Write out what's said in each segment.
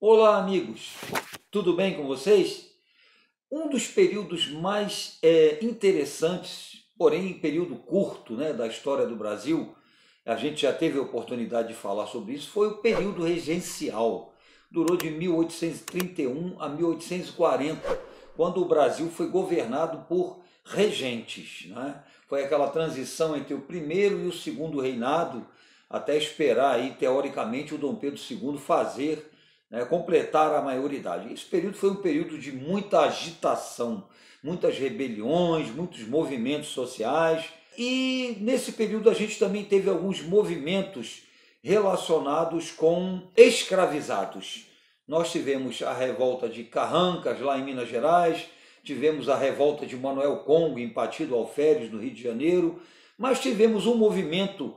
Olá, amigos! Tudo bem com vocês? Um dos períodos mais interessantes, porém período curto, né, da história do Brasil, a gente já teve a oportunidade de falar sobre isso, foi o período regencial. Durou de 1831 a 1840, quando o Brasil foi governado por regentes, né? Foi aquela transição entre o primeiro e o segundo reinado, até esperar aí, teoricamente, o Dom Pedro II fazer, né, completar a maioridade. Esse período foi um período de muita agitação, muitas rebeliões, muitos movimentos sociais. E nesse período a gente também teve alguns movimentos relacionados com escravizados. Nós tivemos a revolta de Carrancas, lá em Minas Gerais, tivemos a revolta de Manuel Congo, em Pati do Alferes, no Rio de Janeiro, mas tivemos um movimento,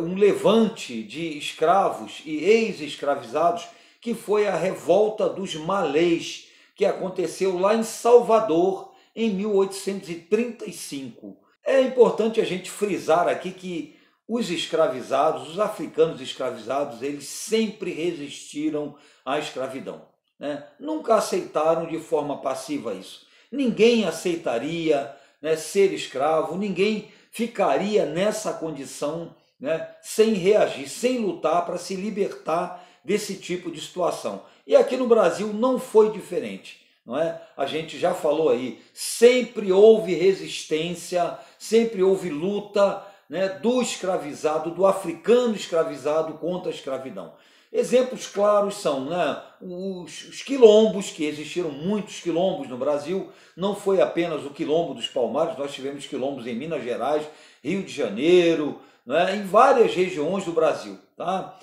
um levante de escravos e ex-escravizados, que foi a revolta dos Malês, que aconteceu lá em Salvador, em 1835. É importante a gente frisar aqui que os escravizados, os africanos escravizados, eles sempre resistiram à escravidão, né? Nunca aceitaram de forma passiva isso. Ninguém aceitaria, né, ser escravo, ninguém ficaria nessa condição, né, sem reagir, sem lutar para se libertar desse tipo de situação. E aqui no Brasil não foi diferente, não é? A gente já falou aí, sempre houve resistência, sempre houve luta, né, do escravizado, do africano escravizado contra a escravidão. Exemplos claros são, né, os quilombos, que existiram muitos quilombos no Brasil, não foi apenas o quilombo dos Palmares, nós tivemos quilombos em Minas Gerais, Rio de Janeiro, né, em várias regiões do Brasil. Tá?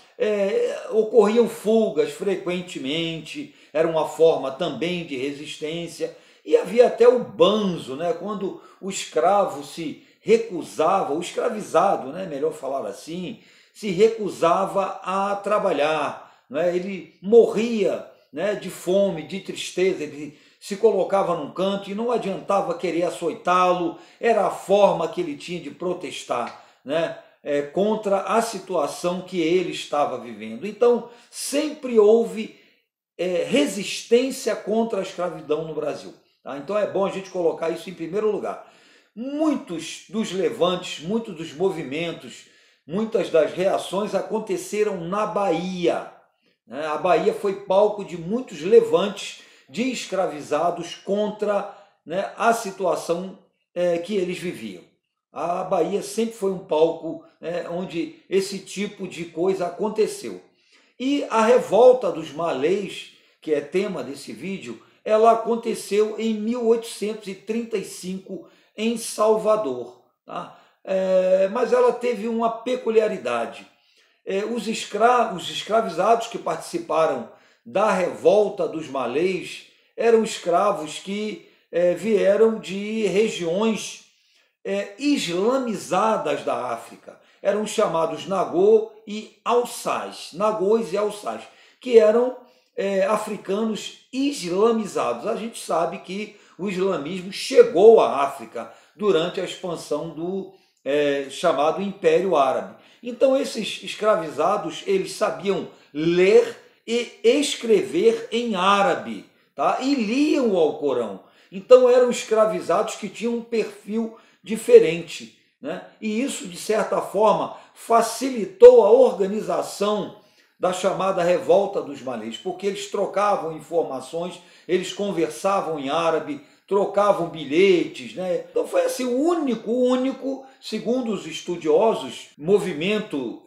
Ocorriam fugas frequentemente, era uma forma também de resistência, e havia até o banzo, né, quando o escravo se recusava, o escravizado, né, melhor falar assim, se recusava a trabalhar, né? Ele morria, né, de fome, de tristeza, ele se colocava num canto e não adiantava querer açoitá-lo, era a forma que ele tinha de protestar, né, contra a situação que ele estava vivendo. Então, sempre houve resistência contra a escravidão no Brasil. Tá? Então é bom a gente colocar isso em primeiro lugar. Muitos dos levantes, muitos dos movimentos, muitas das reações aconteceram na Bahia. A Bahia foi palco de muitos levantes de escravizados contra, né, a situação que eles viviam. A Bahia sempre foi um palco, onde esse tipo de coisa aconteceu. E a revolta dos Malês, que é tema desse vídeo, ela aconteceu em 1835 em Salvador. Tá? Mas ela teve uma peculiaridade. Os escravizados que participaram da revolta dos Malês eram escravos que vieram de regiões islamizadas da África. Eram chamados Nagô e Alçais, Nagôs e Alçais, que eram africanos islamizados. A gente sabe que o islamismo chegou à África durante a expansão do chamado Império Árabe. Então esses escravizados, eles sabiam ler e escrever em árabe, tá? E liam o Alcorão. Então eram escravizados que tinham um perfil diferente, né? E isso, de certa forma, facilitou a organização da chamada revolta dos Malês, porque eles trocavam informações, eles conversavam em árabe, trocavam bilhetes, né? Então foi assim o único, segundo os estudiosos, movimento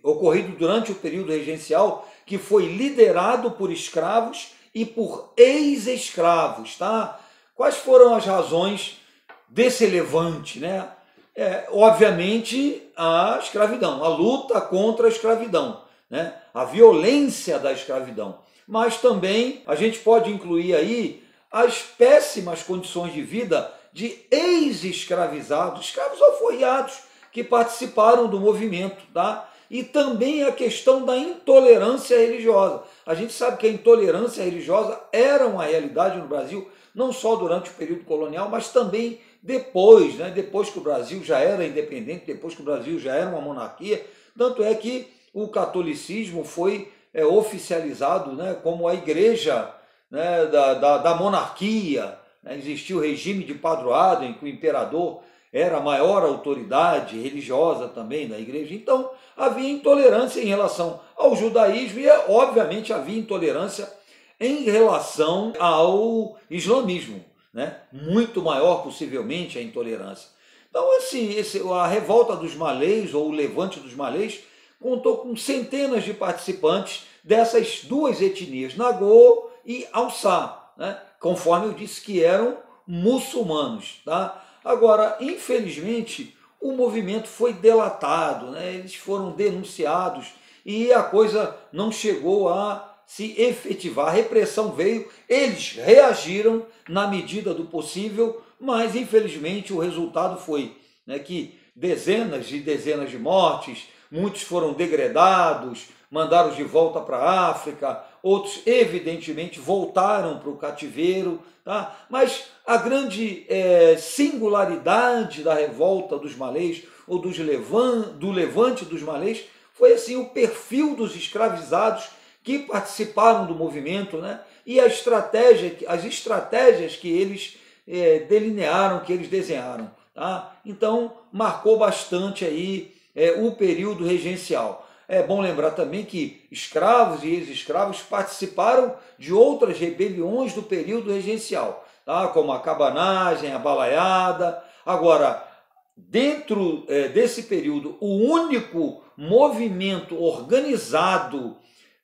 ocorrido durante o período regencial que foi liderado por escravos e por ex-escravos, tá? Quais foram as razões desse levante, né? Obviamente a escravidão, a luta contra a escravidão, né? A violência da escravidão. Mas também a gente pode incluir aí as péssimas condições de vida de ex-escravizados, escravos alforriados, que participaram do movimento, tá? E também a questão da intolerância religiosa. A gente sabe que a intolerância religiosa era uma realidade no Brasil, não só durante o período colonial, mas também depois, né? Depois que o Brasil já era independente, depois que o Brasil já era uma monarquia. Tanto é que o catolicismo foi oficializado, né, como a igreja, né, da monarquia, né, existia o regime de padroado em que o imperador era a maior autoridade religiosa também da igreja. Então havia intolerância em relação ao judaísmo e, obviamente, havia intolerância em relação ao islamismo, né? Muito maior possivelmente a intolerância. Então a revolta dos malês, ou o levante dos malês, contou com centenas de participantes dessas duas etnias, Nagô e Haussá, né? Conforme eu disse que eram muçulmanos. Tá? Agora, infelizmente, o movimento foi delatado, né? Eles foram denunciados e a coisa não chegou a se efetivar. A repressão veio, eles reagiram na medida do possível, mas infelizmente o resultado foi, né, que dezenas e dezenas de mortes, muitos foram degredados, mandaram de volta para a África, outros evidentemente voltaram para o cativeiro, tá? Mas a grande singularidade da revolta dos malês, ou do levante dos malês, foi assim o perfil dos escravizados que participaram do movimento, né? E as estratégias que eles delinearam, que eles desenharam. Tá? Então marcou bastante aí o período regencial. É bom lembrar também que escravos e ex-escravos participaram de outras rebeliões do período regencial, tá? Como a cabanagem, a balaiada. Agora, dentro desse período, o único movimento organizado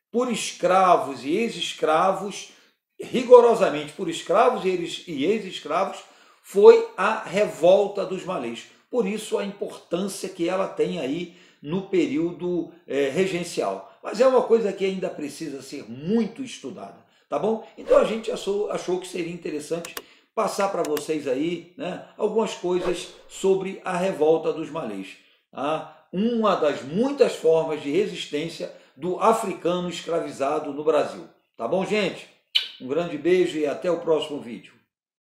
por escravos e ex-escravos, rigorosamente por escravos e ex-escravos, foi a revolta dos malês. Por isso a importância que ela tem aí no período regencial. Mas é uma coisa que ainda precisa ser muito estudada, tá bom? Então a gente achou que seria interessante passar para vocês aí, né, algumas coisas sobre a revolta dos malês. Tá? Uma das muitas formas de resistência do africano escravizado no Brasil. Tá bom, gente? Um grande beijo e até o próximo vídeo.